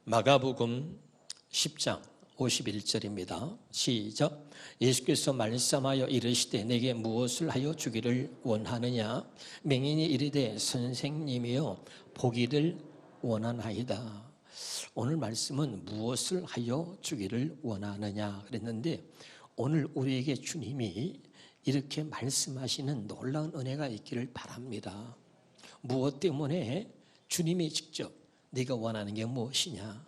마가복음 10장 51절입니다. 시작. 예수께서 말씀하여 이르시되 내게 무엇을 하여 주기를 원하느냐? 맹인이 이르되 선생님이여 보기를 원하나이다. 오늘 말씀은 무엇을 하여 주기를 원하느냐 그랬는데, 오늘 우리에게 주님이 이렇게 말씀하시는 놀라운 은혜가 있기를 바랍니다. 무엇 때문에? 주님이 직접 네가 원하는 게 무엇이냐,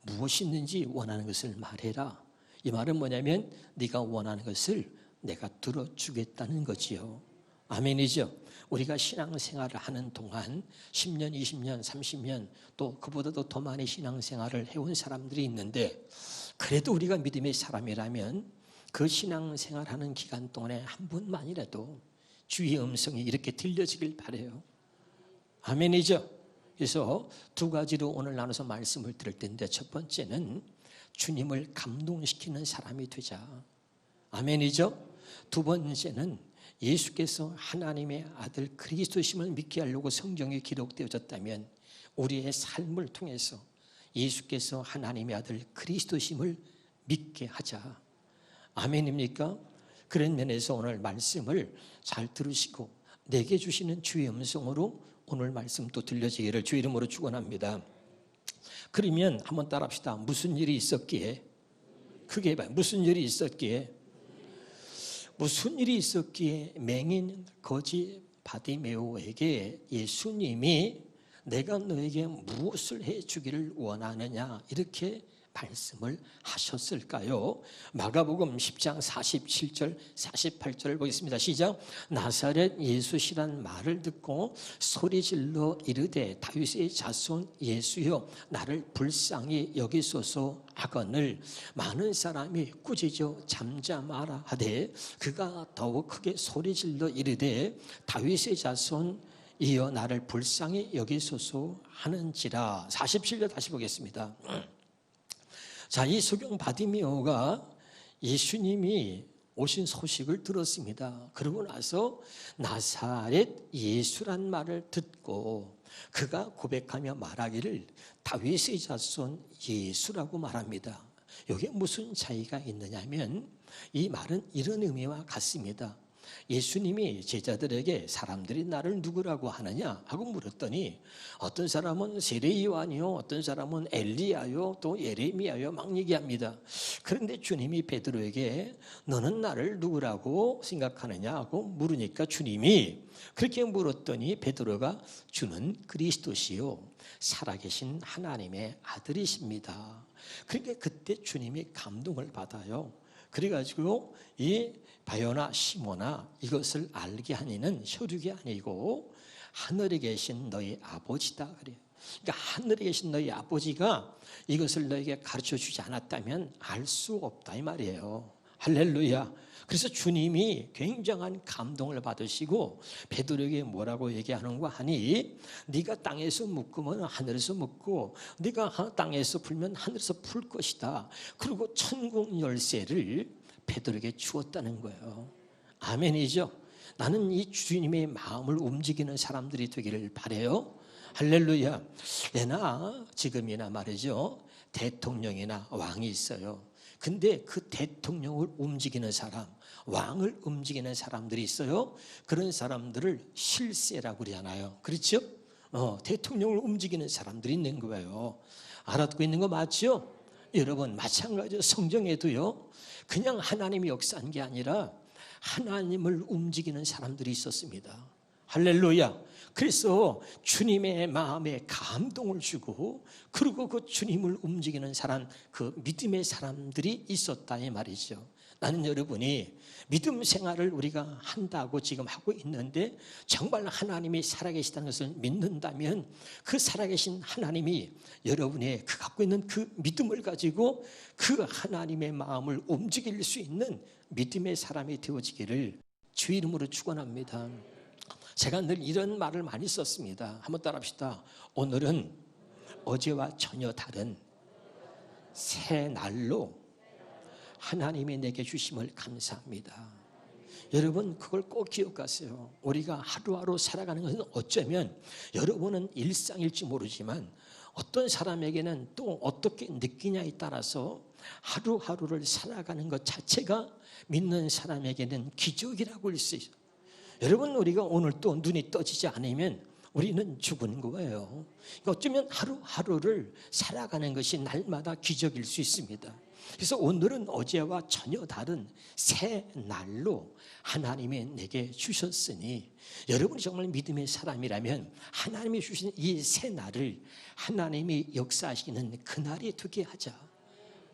무엇이 있는지 원하는 것을 말해라. 이 말은 뭐냐면 네가 원하는 것을 내가 들어주겠다는 거지요. 아멘이죠. 우리가 신앙생활을 하는 동안 10년, 20년, 30년 또 그보다도 더 많이 신앙생활을 해온 사람들이 있는데, 그래도 우리가 믿음의 사람이라면 그 신앙생활하는 기간 동안에 한 번만이라도 주의 음성이 이렇게 들려지길 바라요. 아멘이죠. 그래서 두 가지로 오늘 나눠서 말씀을 드릴 텐데, 첫 번째는 주님을 감동시키는 사람이 되자. 아멘이죠. 두 번째는 예수께서 하나님의 아들 그리스도심을 믿게 하려고 성경에 기록되어졌다면 우리의 삶을 통해서 예수께서 하나님의 아들 그리스도심을 믿게 하자. 아멘입니까? 그런 면에서 오늘 말씀을 잘 들으시고 내게 주시는 주의 음성으로 오늘 말씀 또 들려지기를 주 이름으로 축원합니다. 그러면 한번 따라합시다. 무슨 일이 있었기에? 크게 해봐요. 무슨 일이 있었기에? 무슨 일이 있었기에 맹인 거지 바디메오에게 예수님이 내가 너에게 무엇을 해주기를 원하느냐 이렇게 말씀을 하셨을까요? 마가복음 10장 47절 48절을 보겠습니다. 시작. 나사렛 예수시란 말을 듣고 소리질러 이르되 다윗의 자손 예수여 나를 불쌍히 여기소서 하거늘 많은 사람이 꾸짖어 잠잠하라 하되 그가 더욱 크게 소리질러 이르되 다윗의 자손 이여 나를 불쌍히 여기소서 하는지라. 47절 다시 보겠습니다. 자, 이 소경 바디메오가 예수님이 오신 소식을 들었습니다. 그러고 나서 나사렛 예수란 말을 듣고 그가 고백하며 말하기를 다윗의 자손 예수라고 말합니다. 여기에 무슨 차이가 있느냐면 이 말은 이런 의미와 같습니다. 예수님이 제자들에게 사람들이 나를 누구라고 하느냐 하고 물었더니 어떤 사람은 세례 요한이요, 어떤 사람은 엘리야요, 또 예레미야요 막 얘기합니다. 그런데 주님이 베드로에게 너는 나를 누구라고 생각하느냐 하고 물으니까 주님이 그렇게 물었더니 베드로가 주는 그리스도시요 살아계신 하나님의 아들이십니다. 그러니까 그때 주님이 감동을 받아요. 그래가지고 이 바요나 시모나 이것을 알게 하니는 혈육이 아니고 하늘에 계신 너희 아버지다 그래요. 그러니까 하늘에 계신 너희 아버지가 이것을 너에게 가르쳐 주지 않았다면 알 수 없다 이 말이에요. 할렐루야. 그래서 주님이 굉장한 감동을 받으시고 베드로에게 뭐라고 얘기하는가 하니 네가 땅에서 묶으면 하늘에서 묶고 네가 땅에서 풀면 하늘에서 풀 것이다. 그리고 천국 열쇠를 베드로에게 주었다는 거예요. 아멘이죠. 나는 이 주님의 마음을 움직이는 사람들이 되기를 바라요. 할렐루야. 내나 지금이나 말이죠, 대통령이나 왕이 있어요. 근데 그 대통령을 움직이는 사람, 왕을 움직이는 사람들이 있어요. 그런 사람들을 실세라고 그러잖아요. 그렇죠? 대통령을 움직이는 사람들이 있는 거예요. 알아듣고 있는 거 맞죠? 여러분 마찬가지로 성경에도요, 그냥 하나님이 역사한 게 아니라 하나님을 움직이는 사람들이 있었습니다. 할렐루야. 그래서 주님의 마음에 감동을 주고 그리고 그 주님을 움직이는 사람, 그 믿음의 사람들이 있었다 이 말이죠. 나는 여러분이 믿음 생활을 우리가 한다고 지금 하고 있는데 정말 하나님이 살아계시다는 것을 믿는다면 그 살아계신 하나님이 여러분의 그 갖고 있는 그 믿음을 가지고 그 하나님의 마음을 움직일 수 있는 믿음의 사람이 되어지기를 주 이름으로 축원합니다. 제가 늘 이런 말을 많이 썼습니다. 한번 따라합시다. 오늘은 어제와 전혀 다른 새 날로 하나님이 내게 주심을 감사합니다. 여러분 그걸 꼭 기억하세요. 우리가 하루하루 살아가는 것은 어쩌면 여러분은 일상일지 모르지만 어떤 사람에게는 또 어떻게 느끼냐에 따라서 하루하루를 살아가는 것 자체가 믿는 사람에게는 기적이라고 할 수 있어요. 여러분, 우리가 오늘 또 눈이 떠지지 않으면 우리는 죽은 거예요. 어쩌면 하루하루를 살아가는 것이 날마다 기적일 수 있습니다. 그래서 오늘은 어제와 전혀 다른 새 날로 하나님이 내게 주셨으니, 여러분이 정말 믿음의 사람이라면 하나님이 주신 이 새 날을 하나님이 역사하시는 그날이 되게 하자.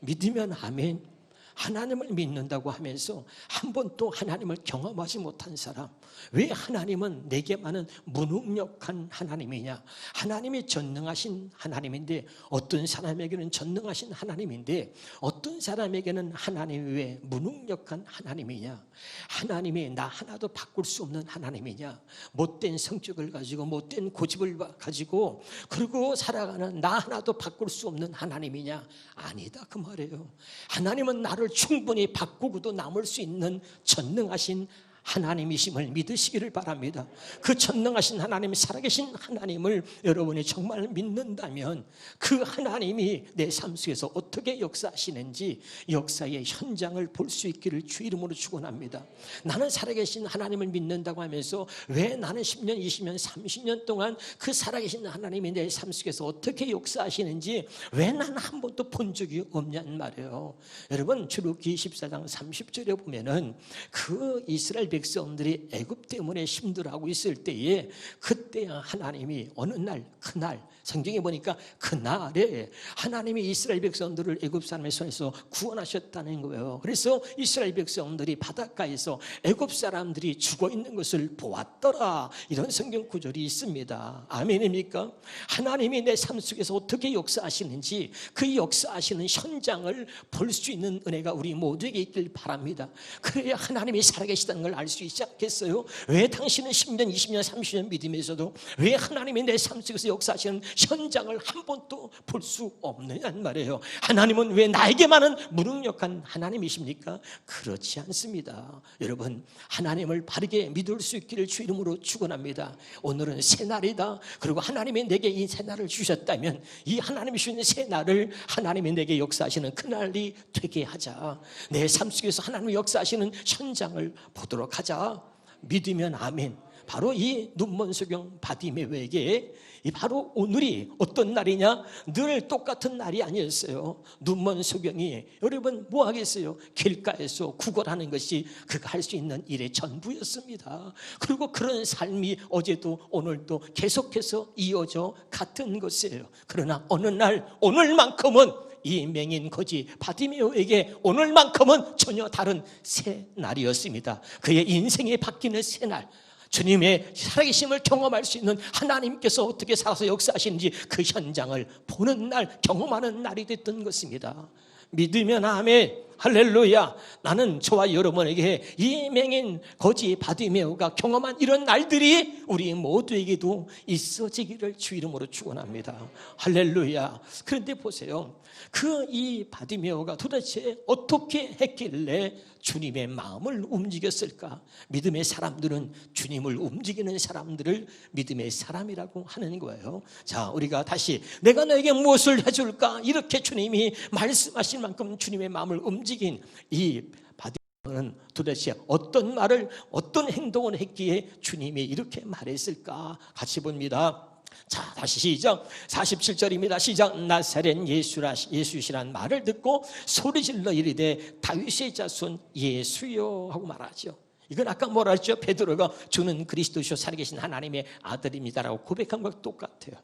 믿으면 아멘. 하나님을 믿는다고 하면서 한 번도 하나님을 경험하지 못한 사람, 왜 하나님은 내게만은 무능력한 하나님이냐? 하나님이 전능하신 하나님인데, 어떤 사람에게는 전능하신 하나님인데 어떤 사람에게는 하나님이 왜 무능력한 하나님이냐? 하나님이 나 하나도 바꿀 수 없는 하나님이냐? 못된 성격을 가지고 못된 고집을 가지고 그리고 살아가는 나 하나도 바꿀 수 없는 하나님이냐? 아니다, 그 말이에요. 하나님은 나를 충분히 바꾸고도 남을 수 있는 전능하신 하나님이심을 믿으시기를 바랍니다. 그 전능하신 하나님, 살아계신 하나님을 여러분이 정말 믿는다면 그 하나님이 내 삶 속에서 어떻게 역사하시는지 역사의 현장을 볼 수 있기를 주 이름으로 축원합니다. 나는 살아계신 하나님을 믿는다고 하면서 왜 나는 10년, 20년, 30년 동안 그 살아계신 하나님이 내 삶 속에서 어떻게 역사하시는지 왜 나는 한 번도 본 적이 없냔 말이에요. 여러분, 출애굽기 14장 30절에 보면은 그 이스라엘 백성들이 애굽 때문에 힘들어하고 있을 때에 그때 하나님이 어느 날, 그날 성경에 보니까 그날에 하나님이 이스라엘 백성들을 애굽 사람의 손에서 구원하셨다는 거예요. 그래서 이스라엘 백성들이 바닷가에서 애굽 사람들이 죽어 있는 것을 보았더라, 이런 성경 구절이 있습니다. 아멘입니까? 하나님이 내 삶 속에서 어떻게 역사하시는지 그 역사하시는 현장을 볼 수 있는 은혜가 우리 모두에게 있길 바랍니다. 그래야 하나님이 살아계시다는 걸 알 수 있지 않겠어요? 왜 당신은 10년, 20년, 30년 믿으면서도 왜 하나님이 내 삶 속에서 역사하시는 현장을 한 번도 볼 수 없느냐는 말이에요. 하나님은 왜 나에게만은 무능력한 하나님이십니까? 그렇지 않습니다. 여러분, 하나님을 바르게 믿을 수 있기를 주 이름으로 축원합니다. 오늘은 새날이다. 그리고 하나님이 내게 이 새날을 주셨다면 이 하나님이 주신 새날을 하나님이 내게 역사하시는 그날이 되게 하자. 내 삶 속에서 하나님이 역사하시는 현장을 보도록 하자. 믿으면 아멘. 바로 이 눈먼 소경 바디메오에게 이 바로 오늘이 어떤 날이냐? 늘 똑같은 날이 아니었어요. 눈먼 소경이 여러분 뭐 하겠어요? 길가에서 구걸하는 것이 그가 할 수 있는 일의 전부였습니다. 그리고 그런 삶이 어제도 오늘도 계속해서 이어져 같은 것이에요. 그러나 어느 날, 오늘만큼은 이 맹인 거지 바디메오에게 오늘만큼은 전혀 다른 새 날이었습니다. 그의 인생이 바뀌는 새 날, 주님의 살아계심을 경험할 수 있는 하나님께서 어떻게 살아서 역사하시는지 그 현장을 보는 날, 경험하는 날이 됐던 것입니다. 믿으면 아멘. 할렐루야. 나는 저와 여러분에게 이 맹인 거지 바디메오가 경험한 이런 날들이 우리 모두에게도 있어지기를 주 이름으로 축원합니다. 할렐루야. 그런데 보세요. 그 이 바디메오가 도대체 어떻게 했길래 주님의 마음을 움직였을까? 믿음의 사람들은 주님을 움직이는 사람들을 믿음의 사람이라고 하는 거예요. 자, 우리가 다시 내가 너에게 무엇을 해줄까? 이렇게 주님이 말씀하실 만큼 주님의 마음을 움직인 이 바디메오는 도대체 어떤 말을, 어떤 행동을 했기에 주님이 이렇게 말했을까? 같이 봅니다. 자, 다시 시작. 47절입니다. 시작. 나사렛 예수시란 말을 듣고 소리질러 이르되 다윗의 자손 예수여 하고 말하죠. 이건 아까 뭐라 했죠? 베드로가 주는 그리스도시요 살아계신 하나님의 아들입니다라고 고백한 것과 똑같아요.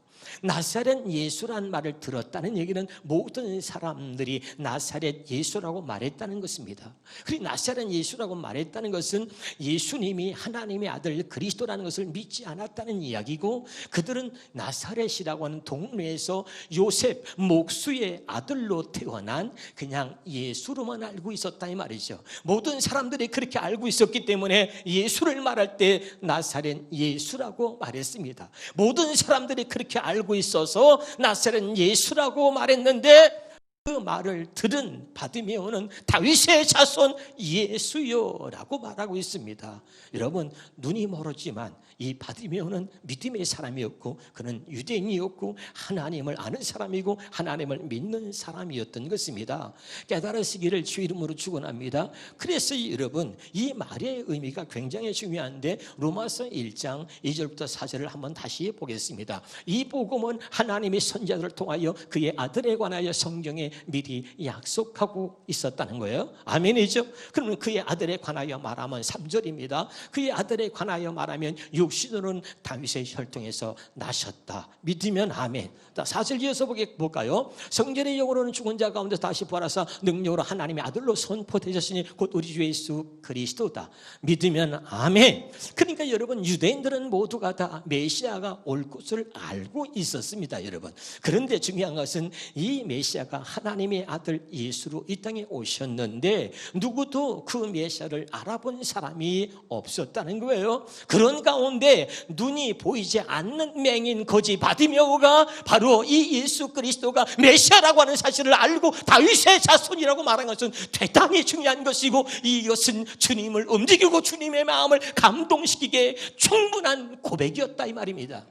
나사렛 예수란 말을 들었다는 얘기는 모든 사람들이 나사렛 예수라고 말했다는 것입니다. 그리고 나사렛 예수라고 말했다는 것은 예수님이 하나님의 아들 그리스도라는 것을 믿지 않았다는 이야기고, 그들은 나사렛이라고 하는 동네에서 요셉 목수의 아들로 태어난 그냥 예수로만 알고 있었다 이 말이죠. 모든 사람들이 그렇게 알고 있었기 때문에 예수를 말할 때 나사렛 예수라고 말했습니다. 모든 사람들이 그렇게 알고 있어서 나사렛 예수라고 말했는데 그 말을 들은 바디메오는 다윗의 자손 예수여라고 말하고 있습니다. 여러분, 눈이 멀었지만 이 바디메오는 믿음의 사람이었고 그는 유대인이었고 하나님을 아는 사람이고 하나님을 믿는 사람이었던 것입니다. 깨달으시기를 주 이름으로 축원합니다. 그래서 여러분, 이 말의 의미가 굉장히 중요한데 로마서 1장 2절부터 4절을 한번 다시 보겠습니다. 이 복음은 하나님의 선지자들을 통하여 그의 아들에 관하여 성경에 미리 약속하고 있었다는 거예요. 아멘이죠? 그러면 그의 아들에 관하여 말하면 3절입니다. 그의 아들에 관하여 말하면 육신으로는 다윗의 혈통에서 나셨다. 믿으면 아멘. 4절 이어서 볼까요? 성전의 영으로는 죽은 자 가운데 다시 부활하사 능력으로 하나님의 아들로 선포되셨으니 곧 우리 주 예수 그리스도다. 믿으면 아멘. 그러니까 여러분, 유대인들은 모두가 다 메시아가 올 것을 알고 있었습니다, 여러분. 그런데 중요한 것은 이 메시아가 하나님의 아들 예수로 이 땅에 오셨는데 누구도 그 메시아를 알아본 사람이 없었다는 거예요. 그런 가운데 눈이 보이지 않는 맹인 거지 바디메오가 바로 이 예수 그리스도가 메시아라고 하는 사실을 알고 다윗의 자손이라고 말한 것은 대단히 중요한 것이고, 이것은 주님을 움직이고 주님의 마음을 감동시키게 충분한 고백이었다 이 말입니다.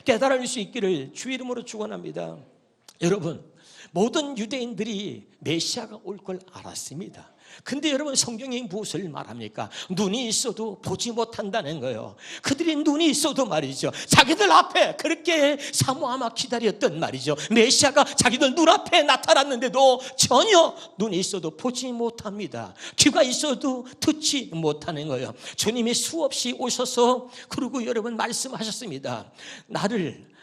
깨달을 수 있기를 주 이름으로 축원합니다. 여러분, 모든 유대인들이 메시아가 올 걸 알았습니다. 근데 여러분, 성경이 무엇을 말합니까? 눈이 있어도 보지 못한다는 거예요. 그들이 눈이 있어도 말이죠, 자기들 앞에 그렇게 사모하며 기다렸던 말이죠, 메시아가 자기들 눈앞에 나타났는데도 전혀 눈이 있어도 보지 못합니다. 귀가 있어도 듣지 못하는 거예요. 주님이 수없이 오셔서 그리고 여러분 말씀하셨습니다.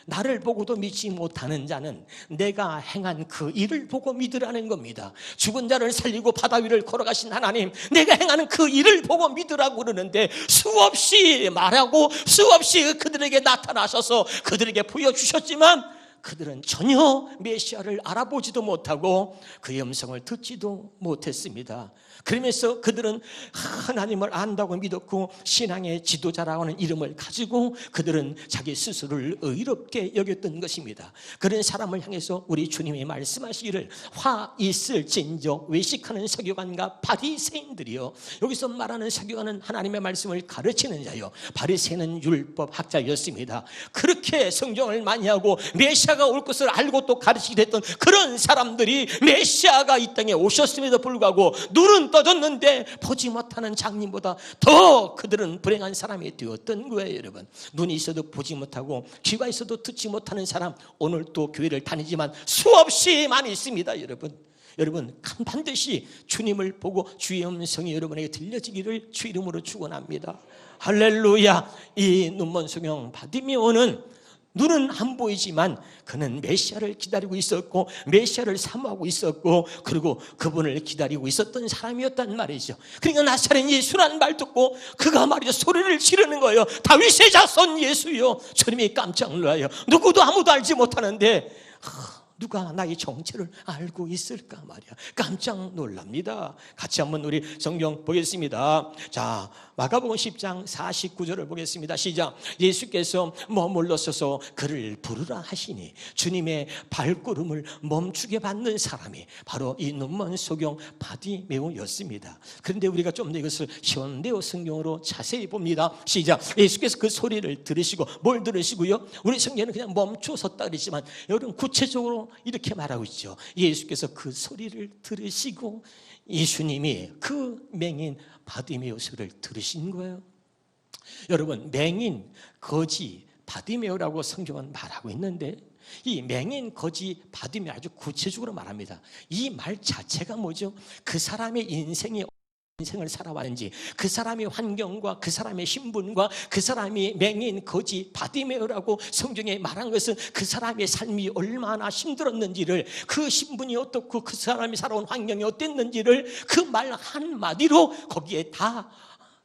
나를 보고도 믿지 못하는 자는 내가 행한 그 일을 보고 믿으라는 겁니다. 죽은 자를 살리고 바다 위를 걸어가신 하나님, 내가 행하는 그 일을 보고 믿으라고 그러는데 수없이 말하고 수없이 그들에게 나타나셔서 그들에게 보여주셨지만 그들은 전혀 메시아를 알아보지도 못하고 그의 음성을 듣지도 못했습니다. 그러면서 그들은 하나님을 안다고 믿었고 신앙의 지도자라고 하는 이름을 가지고 그들은 자기 스스로를 의롭게 여겼던 것입니다. 그런 사람을 향해서 우리 주님이 말씀하시기를 화 있을진저 외식하는 서기관과 바리새인들이요. 여기서 말하는 서기관은 하나님의 말씀을 가르치는 자요, 바리새인은 율법 학자였습니다. 그렇게 성경을 많이 하고 메시아가 올 것을 알고 또 가르치게 됐던 그런 사람들이 메시아가 이 땅에 오셨음에도 불구하고 눈은 떠졌는데 보지 못하는 장님보다 더 그들은 불행한 사람이 되었던 거예요. 여러분, 눈이 있어도 보지 못하고 귀가 있어도 듣지 못하는 사람, 오늘 또 교회를 다니지만 수없이 많이 있습니다. 여러분 반드시 주님을 보고 주의 음성이 여러분에게 들려지기를 주 이름으로 축원합니다. 할렐루야. 이 눈먼 소경 바디메오는 눈은 안 보이지만 그는 메시아를 기다리고 있었고 메시아를 사모하고 있었고 그리고 그분을 기다리고 있었던 사람이었단 말이죠. 그러니까 나사렛 예수라는 말 듣고 그가 말이죠, 소리를 지르는 거예요. 다윗의 자손 예수요. 주님이 깜짝 놀라요. 누구도 아무도 알지 못하는데 누가 나의 정체를 알고 있을까 말이야. 깜짝 놀랍니다. 같이 한번 우리 성경 보겠습니다. 자, 마가복음 10장 49절을 보겠습니다. 시작. 예수께서 머물러 서서 그를 부르라 하시니 주님의 발걸음을 멈추게 받는 사람이 바로 이 눈먼 소경 바디메오였습니다. 그런데 우리가 좀 더 이것을 현대어 성경으로 자세히 봅니다. 시작. 예수께서 그 소리를 들으시고 뭘 들으시고요? 우리 성경은 그냥 멈춰 섰다 그랬지만 여러분 구체적으로 이렇게 말하고 있죠. 예수께서 그 소리를 들으시고 예수님이 그 맹인 바디메오 소리를 들으신 거예요. 여러분, 맹인, 거지, 바디메오라고 성경은 말하고 있는데 이 맹인, 거지, 바디메오 아주 구체적으로 말합니다. 이 말 자체가 뭐죠? 그 사람의 인생을 살아왔는지, 그 사람의 환경과 그 사람의 신분과 그 사람이 맹인, 거지, 바디메오라고 성경에 말한 것은 그 사람의 삶이 얼마나 힘들었는지를, 그 신분이 어떻고 그 사람이 살아온 환경이 어땠는지를 그 말 한마디로 거기에 다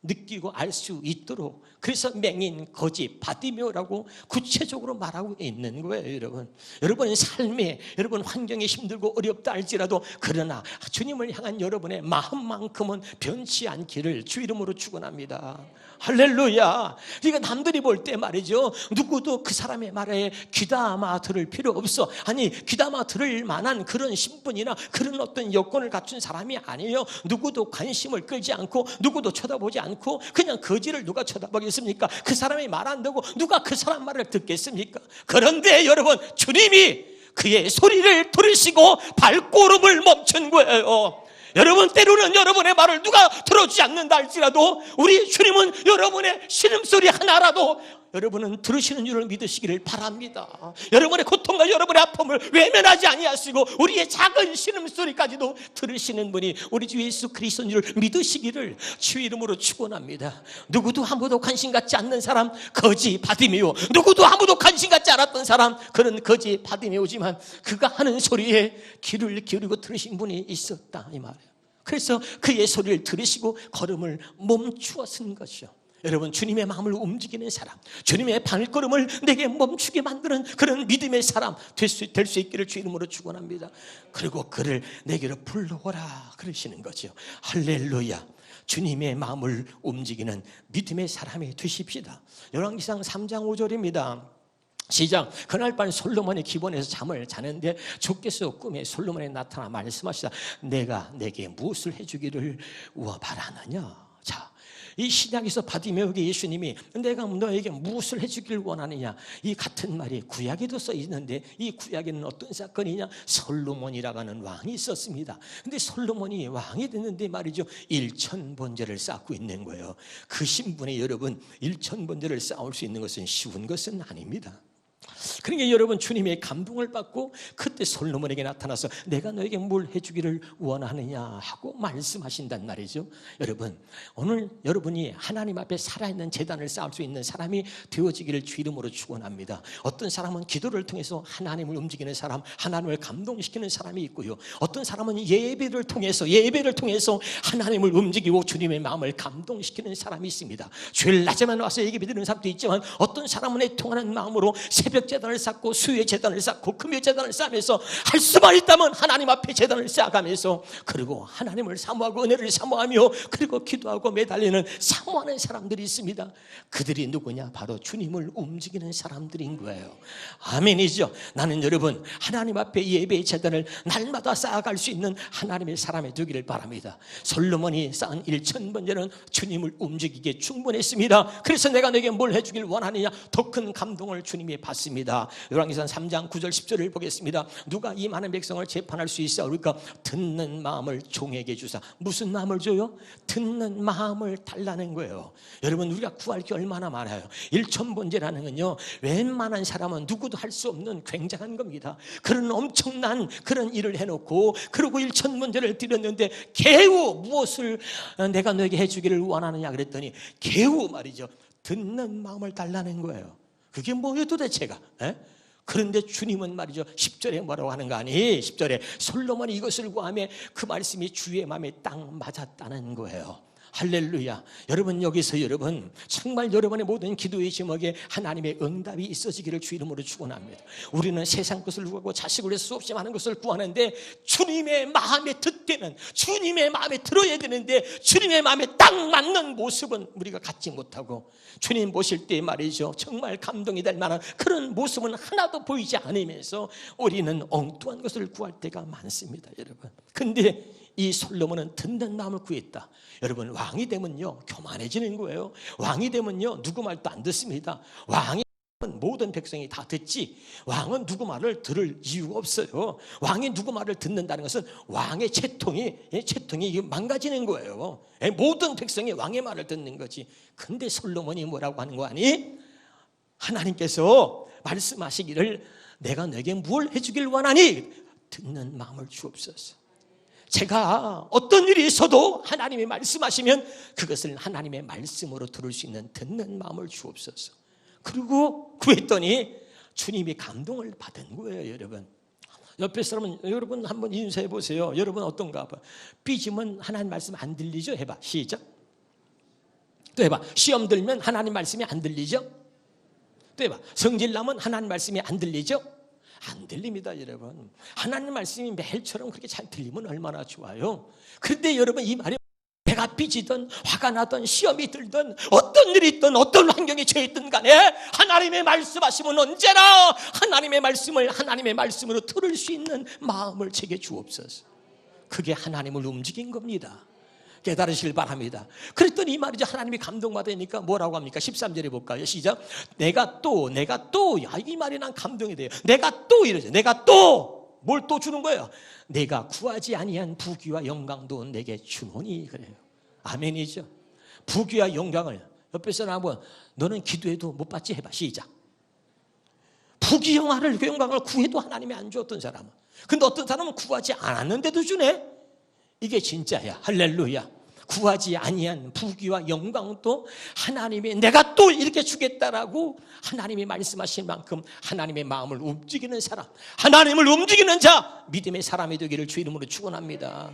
느끼고 알 수 있도록, 그래서 맹인, 거지, 바디메오라고 구체적으로 말하고 있는 거예요. 여러분 삶에, 여러분 환경이 힘들고 어렵다 할지라도, 그러나 주님을 향한 여러분의 마음만큼은 변치 않기를 주 이름으로 축원합니다. 할렐루야. 그러니까 남들이 볼 때 말이죠, 누구도 그 사람의 말에 귀담아 들을 필요 없어. 아니, 귀담아 들을 만한 그런 신분이나 그런 어떤 여건을 갖춘 사람이 아니에요. 누구도 관심을 끌지 않고, 누구도 쳐다보지 않고, 그냥 거지를 누가 쳐다보겠습니까? 그 사람이 말 안 듣고 누가 그 사람 말을 듣겠습니까? 그런데 여러분, 주님이 그의 소리를 들으시고 발걸음을 멈춘 거예요. 여러분, 때로는 여러분의 말을 누가 들어주지 않는다 할지라도 우리 주님은 여러분의 신음소리 하나라도 여러분은 들으시는 줄을 믿으시기를 바랍니다. 여러분의 고통과 여러분의 아픔을 외면하지 아니하시고 우리의 작은 신음소리까지도 들으시는 분이 우리 주 예수 그리스도인 줄 믿으시기를 주 이름으로 축원합니다. 누구도 아무도 관심 갖지 않는 사람, 거지 바디메오. 누구도 아무도 관심 갖지 않았던 사람, 그런 거지 바디메오지만 그가 하는 소리에 귀를 기울이고 들으신 분이 있었다, 이 말이에요. 그래서 그의 소리를 들으시고 걸음을 멈추어 쓴 것이요. 여러분, 주님의 마음을 움직이는 사람, 주님의 발걸음을 내게 멈추게 만드는 그런 믿음의 사람 될 수 있기를 주 이름으로 축원합니다. 그리고 그를 내게로 불러오라 그러시는 거죠. 할렐루야. 주님의 마음을 움직이는 믿음의 사람이 되십시다. 열왕기상 3장 5절입니다. 시작. 그날 밤 솔로몬이 기본에서 잠을 자는데 주께서 꿈에 솔로몬에 나타나 말씀하시다. 내가 내게 무엇을 해주기를 바라느냐. 자, 이 신약에서 바디메오에게 예수님이 내가 너에게 무엇을 해주기를 원하느냐, 이 같은 말이 구약에도 써 있는데, 이 구약에는 어떤 사건이냐, 솔로몬이라고 하는 왕이 있었습니다. 근데 솔로몬이 왕이 됐는데 말이죠, 1000번제를 쌓고 있는 거예요. 그 신분에 여러분 1000번제를 쌓을 수 있는 것은 쉬운 것은 아닙니다. 그러니까 여러분, 주님의 감동을 받고 그때 솔로몬에게 나타나서 내가 너에게 뭘 해주기를 원하느냐 하고 말씀하신단 말이죠. 여러분, 오늘 여러분이 하나님 앞에 살아있는 제단을 쌓을 수 있는 사람이 되어지기를 주 이름으로 축원합니다. 어떤 사람은 기도를 통해서 하나님을 움직이는 사람, 하나님을 감동시키는 사람이 있고요, 어떤 사람은 예배를 통해서 하나님을 움직이고 주님의 마음을 감동시키는 사람이 있습니다. 주일 낮에만 와서 예배 드리는 사람도 있지만, 어떤 사람은 애통하는 마음으로 새벽 제단을 쌓고 수요일 제단을 쌓고 금요일 제단을 쌓으면서 할 수만 있다면 하나님 앞에 제단을 쌓아가면서, 그리고 하나님을 사모하고 은혜를 사모하며 그리고 기도하고 매달리는 사모하는 사람들이 있습니다. 그들이 누구냐? 바로 주님을 움직이는 사람들인 거예요. 아멘이죠. 나는 여러분, 하나님 앞에 예배의 제단을 날마다 쌓아갈 수 있는 하나님의 사람이 되기를 바랍니다. 솔로몬이 쌓은 1000번제는 주님을 움직이기에 충분했습니다. 그래서 내가 너에게 뭘 해주길 원하느냐, 더 큰 감동을 주님이 받습니다. 열왕기상 3장 9절 10절을 보겠습니다. 누가 이 많은 백성을 재판할 수 있사오리까? 듣는 마음을 종에게 주사. 무슨 마음을 줘요? 듣는 마음을 달라는 거예요. 여러분, 우리가 구할 게 얼마나 많아요. 1000번제라는 건요, 웬만한 사람은 누구도 할 수 없는 굉장한 겁니다. 그런 엄청난 그런 일을 해놓고, 그리고 1000번제를 드렸는데 겨우 무엇을 내가 너에게 해주기를 원하느냐 그랬더니 겨우 말이죠, 듣는 마음을 달라는 거예요. 그게 뭐예요 도대체가? 그런데 주님은 말이죠, 10절에 뭐라고 하는 거 아니? 10절에 솔로몬이 이것을 구하며 그 말씀이 주의 마음에 딱 맞았다는 거예요. 할렐루야. 여러분, 여기서 여러분 정말 여러분의 모든 기도의 제목에 하나님의 응답이 있어지기를 주 이름으로 축원합니다. 우리는 세상 것을 구하고 자식을 위해서 수없이 많은 것을 구하는데, 주님의 마음에 듣되는, 주님의 마음에 들어야 되는데 주님의 마음에 딱 맞는 모습은 우리가 갖지 못하고, 주님 보실 때 말이죠, 정말 감동이 될 만한 그런 모습은 하나도 보이지 않으면서 우리는 엉뚱한 것을 구할 때가 많습니다, 여러분. 근데 이 솔로몬은 듣는 마음을 구했다. 여러분, 왕이 되면요 교만해지는 거예요. 왕이 되면요 누구 말도 안 듣습니다. 왕이 모든 백성이 다 듣지, 왕은 누구 말을 들을 이유가 없어요. 왕이 누구 말을 듣는다는 것은 왕의 채통이 망가지는 거예요. 모든 백성이 왕의 말을 듣는 거지. 근데 솔로몬이 뭐라고 하는 거 아니? 하나님께서 말씀하시기를 내가 너에게 뭘 해주길 원하니? 듣는 마음을 주옵소서. 제가 어떤 일이 있어도 하나님이 말씀하시면 그것을 하나님의 말씀으로 들을 수 있는 듣는 마음을 주옵소서. 그리고 구했더니 주님이 감동을 받은 거예요. 여러분, 옆에 사람은 여러분 한번 인사해 보세요. 여러분 어떤가 봐. 삐지면 하나님 말씀 안 들리죠? 해봐. 시작. 또 해봐. 시험 들면 하나님 말씀이 안 들리죠? 또 해봐. 성질 나면 하나님 말씀이 안 들리죠? 안 들립니다, 여러분. 하나님 말씀이 매일처럼 그렇게 잘 들리면 얼마나 좋아요. 그런데 여러분, 이 말이 배가 삐지든 화가 나든 시험이 들든 어떤 일이 있든 어떤 환경에 처해 있든 간에 하나님의 말씀하시면 언제나 하나님의 말씀을 하나님의 말씀으로 들을 수 있는 마음을 제게 주옵소서. 그게 하나님을 움직인 겁니다. 깨달으시길 바랍니다. 그랬더니 이 말이죠. 하나님이 감동받으니까 뭐라고 합니까? 13절에 볼까요? 시작. 내가 또 야, 이 말이 난 감동이 돼요. 내가 또 이러죠. 내가 또 뭘 또 주는 거예요? 내가 구하지 아니한 부귀와 영광도 내게 주노니. 그래요. 아멘이죠. 부귀와 영광을 옆에 사람 한번 너는 기도해도 못 받지 해봐. 시작. 부귀 영광을 구해도 하나님이 안 줬던 사람은. 근데 어떤 사람은 구하지 않았는데도 주네. 이게 진짜야. 할렐루야. 구하지 아니한 부귀와 영광도 하나님이 내가 또 이렇게 주겠다라고 하나님이 말씀하신 만큼 하나님의 마음을 움직이는 사람, 하나님을 움직이는 자, 믿음의 사람이 되기를 주 이름으로 축원합니다.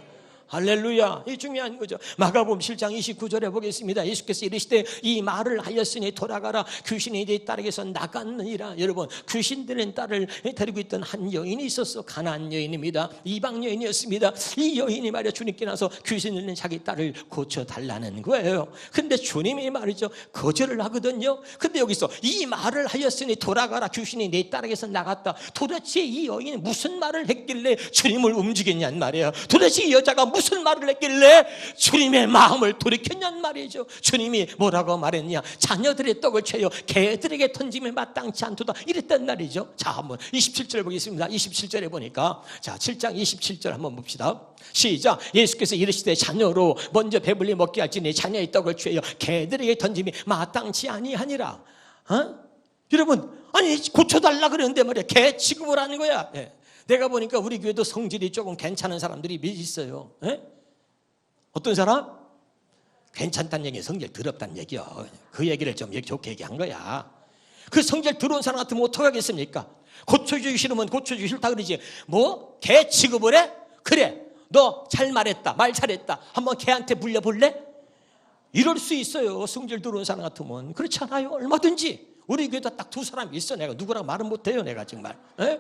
할렐루야. 이 중요한 거죠. 마가복음 7장 29절에 보겠습니다. 예수께서 이르시되 이 말을 하였으니 돌아가라. 귀신이 네 딸에게서 나갔느니라. 여러분, 귀신들은 딸을 데리고 있던 한 여인이 있었어. 가나안 여인입니다. 이방 여인이었습니다. 이 여인이 말이야 주님께 나서 귀신 들린 자기 딸을 고쳐달라는 거예요. 근데 주님이 말이죠 거절을 하거든요. 근데 여기서 이 말을 하였으니 돌아가라. 귀신이 내 딸에게서 나갔다. 도대체 이 여인이 무슨 말을 했길래 주님을 움직였냔 말이에요. 도대체 이 여자가 무슨 말을 했길래 주님의 마음을 돌이켰냔 말이죠. 주님이 뭐라고 말했냐? 자녀들의 떡을 채여 개들에게 던지면 마땅치 않도다 이랬단 말이죠. 자, 한번 27절 보겠습니다. 27절에 보니까 자 7장 27절 한번 봅시다. 시작. 예수께서 이르시되 자녀로 먼저 배불리 먹게 할지니 자녀의 떡을 채여 개들에게 던짐이 마땅치 아니하니라. 여러분, 아니 고쳐달라 그러는데 말이야 개 취급을 하는 거야. 예. 내가 보니까 우리 교회도 성질이 조금 괜찮은 사람들이 몇 있어요. 에? 어떤 사람? 괜찮다는 얘기, 성질 더럽다는 얘기요. 그 얘기를 좀 좋게 얘기한 거야. 그 성질 더러운 사람 같으면 어떡하겠습니까? 고쳐주기 싫으면 고쳐주기 싫다 그러지. 뭐? 개 취급을 해? 그래, 너 잘 말했다, 말 잘했다, 한번 개한테 물려볼래? 이럴 수 있어요. 성질 더러운 사람 같으면. 그렇지 않아요? 얼마든지. 우리 교회도 딱 두 사람이 있어. 내가 누구랑 말은 못해요, 내가 정말. 에?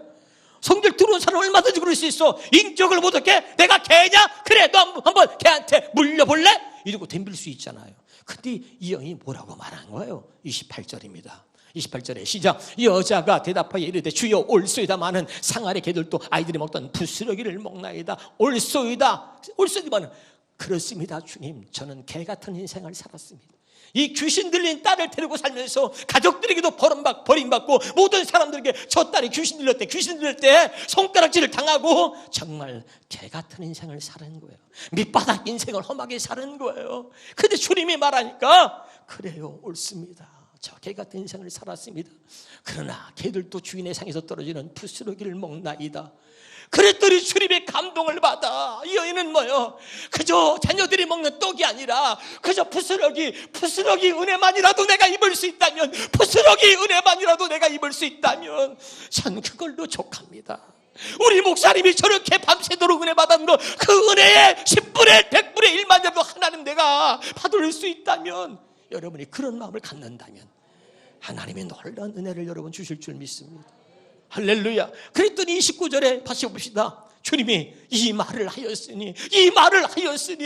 성질 들어온 사람 얼마든지 그럴 수 있어. 인격을 못 얻게 내가 개냐? 그래, 너 한번 개한테 물려볼래? 이러고 덤빌 수 있잖아요. 근데 이 여인이 뭐라고 말한 거예요? 28절입니다. 28절에 시작. 여자가 대답하여 이르되 주여 올소이다마는 상아리 개들도 아이들이 먹던 부스러기를 먹나이다. 올소이다. 올소이다마는 그렇습니다 주님, 저는 개 같은 인생을 살았습니다. 이 귀신 들린 딸을 데리고 살면서 가족들에게도 버림받고 모든 사람들에게 저 딸이 귀신 들릴 때 손가락질을 당하고 정말 개 같은 인생을 사는 거예요. 밑바닥 인생을 험하게 사는 거예요. 근데 주님이 말하니까 그래요, 옳습니다. 저 개 같은 인생을 살았습니다. 그러나 개들도 주인의 상에서 떨어지는 부스러기를 먹나이다. 그랬더니 주님의 감동을 받아. 이 여인은 뭐요? 그저 자녀들이 먹는 떡이 아니라 그저 부스러기 은혜만이라도 내가 입을 수 있다면, 부스러기 은혜만이라도 내가 입을 수 있다면 전 그걸로 족합니다. 우리 목사님이 저렇게 밤새도록 은혜 받은 거, 그 은혜의 10분의 100분의 1만이라도 하나는 내가 받을 수 있다면, 여러분이 그런 마음을 갖는다면 하나님의 놀라운 은혜를 여러분 주실 줄 믿습니다. 할렐루야. 그랬더니 29절에 다시 봅시다. 주님이 이 말을 하였으니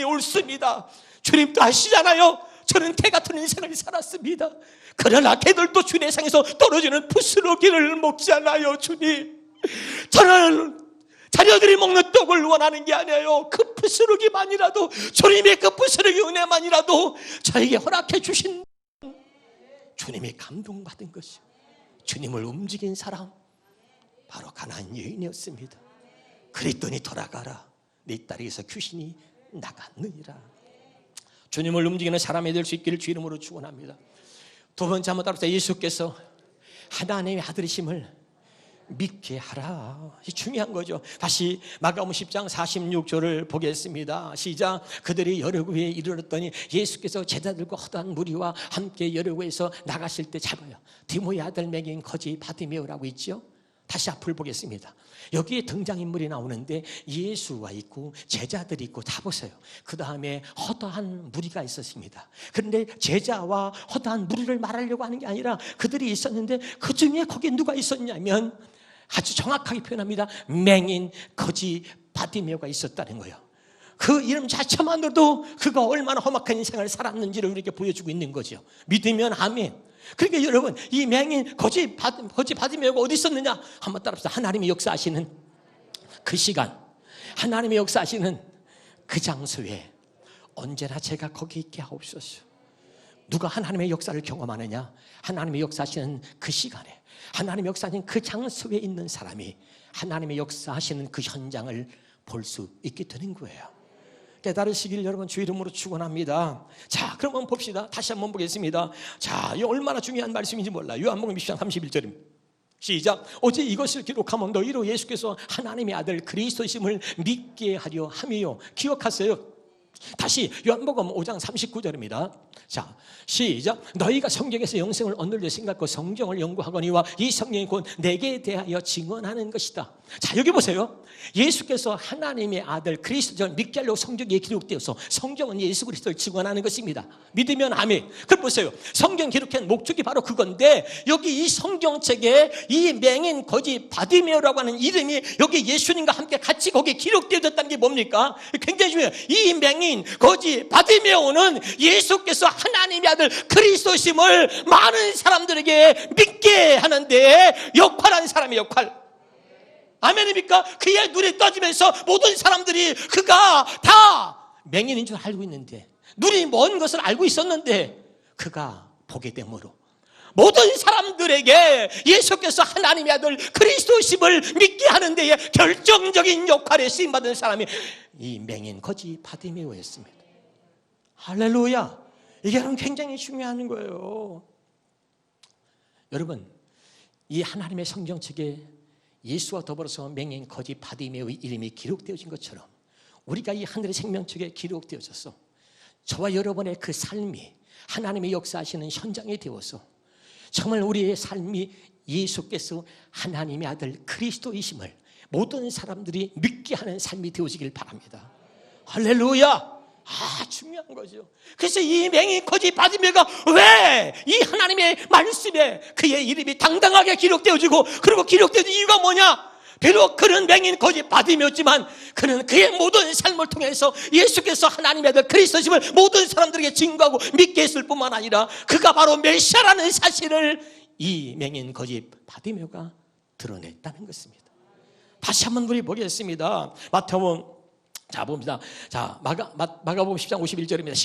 옳습니다. 주님도 아시잖아요. 저는 개 같은 인생을 살았습니다. 그러나 개들도 주님의 상에서 떨어지는 부스러기를 먹잖아요. 주님, 저는 자녀들이 먹는 떡을 원하는 게 아니에요. 그 부스러기만이라도, 주님의 그 부스러기 은혜만이라도 저에게 허락해 주신 주님이 감동받은 것이, 주님을 움직인 사람 바로 가나안 여인이었습니다. 그랬더니 돌아가라, 네 딸에게서 귀신이 나갔느니라. 주님을 움직이는 사람이 될 수 있기를 주 이름으로 축원합니다. 두 번째 한번 따라서 예수께서 하나님의 아들이심을 믿게 하라. 이 중요한 거죠. 다시 마가복음 10장 46절을 보겠습니다. 시작. 그들이 여리고에 이르렀더니 예수께서 제자들과 허다한 무리와 함께 여리고에서 나가실 때 잡아요. 디모의 아들 맥인 거지 바디메오라고 있죠. 다시 앞을 보겠습니다. 여기에 등장인물이 나오는데 예수가 있고 제자들이 있고 다 보세요. 그 다음에 허다한 무리가 있었습니다. 그런데 제자와 허다한 무리를 말하려고 하는 게 아니라 그들이 있었는데 그 중에 거기에 누가 있었냐면 아주 정확하게 표현합니다. 맹인 거지 바디메오가 있었다는 거예요. 그 이름 자체만으로도 그가 얼마나 험악한 인생을 살았는지를 우리에게 보여주고 있는 거죠. 믿으면 아멘. 그러니까 여러분, 이 맹인 거지 바디메오가 어디 있었느냐? 한번 따라합시다. 하나님이 역사하시는 그 시간, 하나님의 역사하시는 그 장소에 언제나 제가 거기 있게 하옵소서. 누가 하나님의 역사를 경험하느냐? 하나님의 역사하시는 그 시간에, 하나님의 역사하시는 그 장소에 있는 사람이 하나님의 역사하시는 그 현장을 볼 수 있게 되는 거예요. 깨달으시길 여러분 주 이름으로 축원합니다. 자, 그럼 한번 봅시다. 다시 한번 보겠습니다. 자, 이 얼마나 중요한 말씀인지 몰라요. 요한복음 10장 31절입니다. 시작. 어제 이것을 기록하면 너희로 예수께서 하나님의 아들 그리스도심을 믿게 하려 함이요. 기억하세요. 다시 요한복음 5장 39절입니다. 자, 시작. 너희가 성경에서 영생을 얻는 줄 생각하고 성경을 연구하거니와 이 성경이 곧 내게 대하여 증언하는 것이다. 자, 여기 보세요. 예수께서 하나님의 아들 그리스도를 믿게 하려고 성경에 기록되어서 성경은 예수 그리스도를 증언하는 것입니다. 믿으면 아멘. 그럼 보세요. 성경 기록한 목적이 바로 그건데 여기 이 성경책에 이 맹인 거지 바디메오라고 하는 이름이 여기 예수님과 함께 같이 거기에 기록되어졌다는 게 뭡니까? 굉장히 중요해요. 이 맹인 거지 바디메오는 예수께서 하나님의 아들 그리스도심을 많은 사람들에게 믿게 하는데 역할한 사람의 역할. 아멘입니까? 그의 눈이 떠지면서 모든 사람들이 그가 다 맹인인 줄 알고 있는데, 눈이 먼 것을 알고 있었는데 그가 보게 되므로 모든 사람들에게 예수께서 하나님의 아들 그리스도심을 믿게 하는 데에 결정적인 역할에 쓰임받은 사람이 이 맹인 거지 바디메오였습니다. 할렐루야. 이게 여러분 굉장히 중요한 거예요. 여러분, 이 하나님의 성경책에 예수와 더불어서 맹인 거지 바디메오의 이름이 기록되어진 것처럼 우리가 이 하늘의 생명책에 기록되어져서 저와 여러분의 그 삶이 하나님의 역사하시는 현장에 되어서 정말 우리의 삶이 예수께서 하나님의 아들 그리스도이심을 모든 사람들이 믿게 하는 삶이 되어지길 바랍니다. 할렐루야. 중요한 거죠. 그래서 이 맹인 거지 바디메오가 왜 이 하나님의 말씀에 그의 이름이 당당하게 기록되어지고 그리고 기록되어진 이유가 뭐냐? 비록 그는 맹인 거지 바디메오였지만 그는 그의 모든 삶을 통해서 예수께서 하나님의 아들 그리스도심을 모든 사람들에게 증거하고 믿게 했을 뿐만 아니라 그가 바로 메시아라는 사실을 이 맹인 거지 바디메오가 드러냈다는 것입니다. 다시 한번 우리 보겠습니다. 마태복음 자, 봅니다. 자, 마가복음 10장 51절입니다.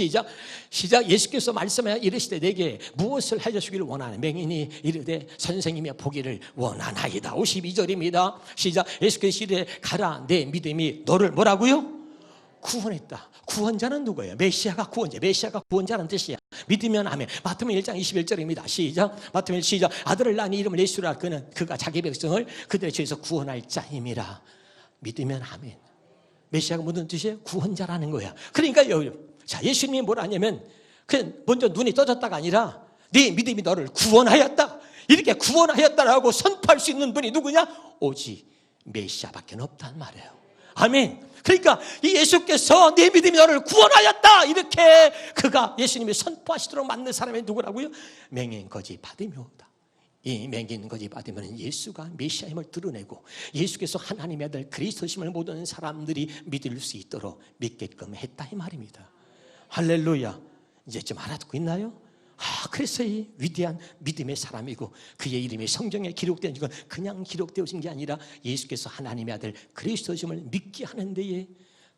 시작. 예수께서 말씀하여 이르시되 내게 무엇을 하여 주기를 원하는 맹인이 이르되 선생님이 보기를 원하나이다. 52절입니다. 시작. 예수께서 이르되 가라 내 믿음이 너를 뭐라고요? 구원했다. 구원자는 누구예요? 메시아가 구원자. 메시아가 구원자라는 뜻이야. 믿으면 아멘. 마태복음 1장 21절입니다. 시작. 마태복음 시작. 아들을 낳은 이름을 예수라. 그가 자기 백성을 그들의 죄에서 구원할 자임이라. 믿으면 아멘. 메시아가 무슨 뜻이에요? 구원자라는 거야. 그러니까 자, 예수님이 뭐라 하냐면 그냥 먼저 눈이 떠졌다가 아니라 네 믿음이 너를 구원하였다. 이렇게 구원하였다라고 선포할 수 있는 분이 누구냐? 오직 메시아밖에 없단 말이에요. 아멘. 그러니까 이 예수께서 네 믿음이 너를 구원하였다. 이렇게 그가 예수님이 선포하시도록 만든 사람이 누구라고요? 맹인 거지 바디메오다. 이 맹인 거지 바디메오는 예수가 메시아임을 드러내고 예수께서 하나님의 아들 그리스도심을 모든 사람들이 믿을 수 있도록 믿게끔 했다 이 말입니다. 할렐루야. 이제 좀 알아듣고 있나요? 그래서 이 위대한 믿음의 사람이고 그의 이름이 성경에 기록된 건 그냥 기록되어진 게 아니라 예수께서 하나님의 아들 그리스도심을 믿게 하는 데에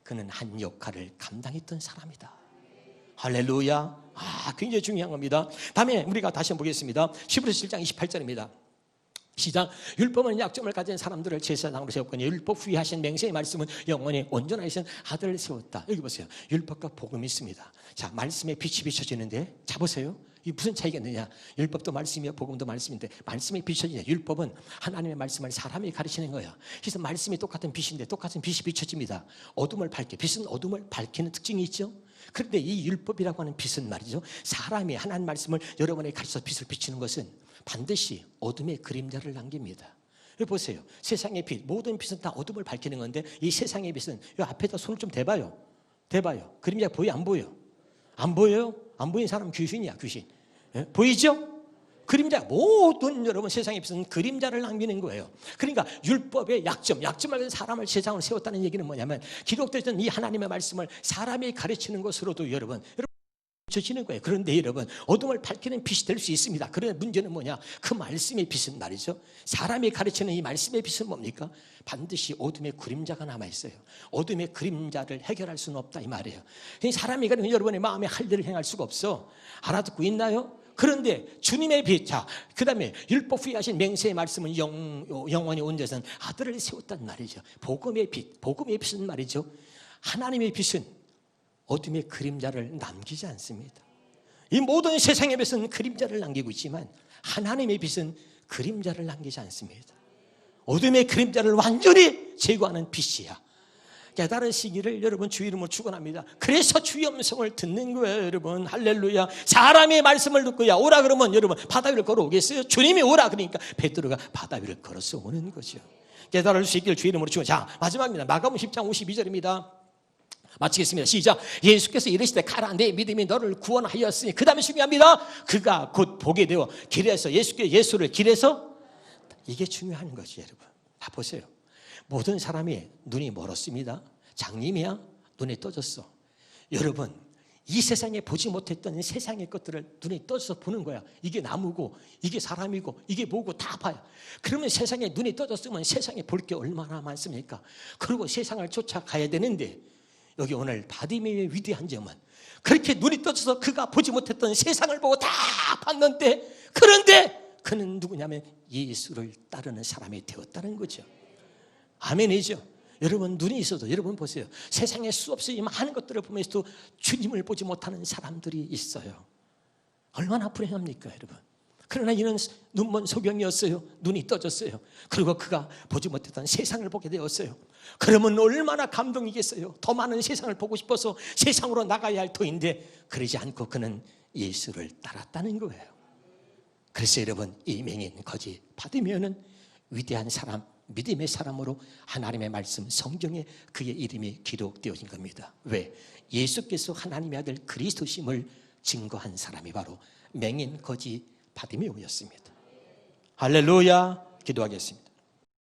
그는 한 역할을 감당했던 사람이다. 할렐루야. 굉장히 중요한 겁니다. 다음에 우리가 다시 한번 보겠습니다. 히브리서 7장 28절입니다. 시작. 율법은 약점을 가진 사람들을 제사장으로 세웠거니 율법 후에 하신 맹세의 말씀은 영원히 온전하신 아들을 세웠다. 여기 보세요. 율법과 복음이 있습니다. 자, 말씀에 빛이 비춰지는데 자 보세요. 이 무슨 차이가 있느냐? 율법도 말씀이요 복음도 말씀인데 말씀이 비춰지냐? 율법은 하나님의 말씀을 사람이 가르치는 거예요. 그래서 말씀이 똑같은 빛인데 똑같은 빛이 비춰집니다. 어둠을 밝게. 빛은 어둠을 밝히는 특징이 있죠. 그런데 이 율법이라고 하는 빛은 말이죠. 사람이 하나님 말씀을 여러분에게 가르쳐서 빛을 비추는 것은 반드시 어둠의 그림자를 남깁니다. 여기 보세요. 세상의 빛, 모든 빛은 다 어둠을 밝히는 건데 이 세상의 빛은 이 앞에다 손을 좀 대봐요. 그림자 보여 안 보여? 안 보여요? 안 보이는 사람은 귀신이야, 귀신. 예? 보이죠? 그림자, 모든 여러분 세상의 빛은 그림자를 남기는 거예요. 그러니까 율법의 약점을 가진 사람을 세상으로 세웠다는 얘기는 뭐냐면 기록되어 있던 이 하나님의 말씀을 사람이 가르치는 것으로도 여러분 주시는 거예요. 그런데 여러분 어둠을 밝히는 빛이 될 수 있습니다. 그런데 문제는 뭐냐? 그 말씀의 빛은 말이죠. 사람이 가르치는 이 말씀의 빛은 뭡니까? 반드시 어둠의 그림자가 남아있어요. 어둠의 그림자를 해결할 수는 없다 이 말이에요. 사람이 가르치는 여러분의 마음에 할 일을 행할 수가 없어. 알아듣고 있나요? 그런데 주님의 빛, 그 다음에 율법 후에 하신 맹세의 말씀은 영원히 온 데서는 아들을 세웠단 말이죠. 복음의 빛은 말이죠. 하나님의 빛은 어둠의 그림자를 남기지 않습니다. 이 모든 세상의 빛은 그림자를 남기고 있지만 하나님의 빛은 그림자를 남기지 않습니다. 어둠의 그림자를 완전히 제거하는 빛이야. 깨달으시기를 여러분 주 이름으로 축원합니다. 그래서 주의 음성을 듣는 거예요, 여러분. 할렐루야. 사람의 말씀을 듣고야 오라 그러면 여러분 바다 위를 걸어오겠어요? 주님이 오라 그러니까 베드로가 바다 위를 걸어서 오는 거죠. 깨달을 수 있기를 주 이름으로 축원. 자, 마지막입니다. 마가복음 10장 52절입니다. 마치겠습니다. 시작. 예수께서 이르시되 가라 내 믿음이 너를 구원하였으니 그 다음에 중요합니다. 그가 곧 보게 되어 길에서 예수를 길에서 이게 중요한 거지 여러분. 다 보세요. 모든 사람이 눈이 멀었습니다. 장님이야 눈이 떠졌어. 여러분 이 세상에 보지 못했던 세상의 것들을 눈이 떠져서 보는 거야. 이게 나무고 이게 사람이고 이게 뭐고 다 봐요. 그러면 세상에 눈이 떠졌으면 세상에 볼 게 얼마나 많습니까? 그리고 세상을 쫓아가야 되는데 여기 오늘 바디메이의 위대한 점은 그렇게 눈이 떠져서 그가 보지 못했던 세상을 보고 다 봤는데 그런데 그는 누구냐면 예수를 따르는 사람이 되었다는 거죠. 아멘이죠. 여러분 눈이 있어도 여러분 보세요. 세상에 수없이 많은 것들을 보면서도 주님을 보지 못하는 사람들이 있어요. 얼마나 불행합니까 여러분. 그러나 이는 눈먼 소경이었어요. 눈이 떠졌어요. 그리고 그가 보지 못했던 세상을 보게 되었어요. 그러면 얼마나 감동이겠어요. 더 많은 세상을 보고 싶어서 세상으로 나가야 할 터인데 그러지 않고 그는 예수를 따랐다는 거예요. 그래서 여러분 이 맹인 거지 바디메오는 위대한 사람, 믿음의 사람으로 하나님의 말씀 성경에 그의 이름이 기록되어진 겁니다. 왜? 예수께서 하나님의 아들 그리스도심을 증거한 사람이 바로 맹인 거지 바디메오였습니다. 할렐루야. 기도하겠습니다.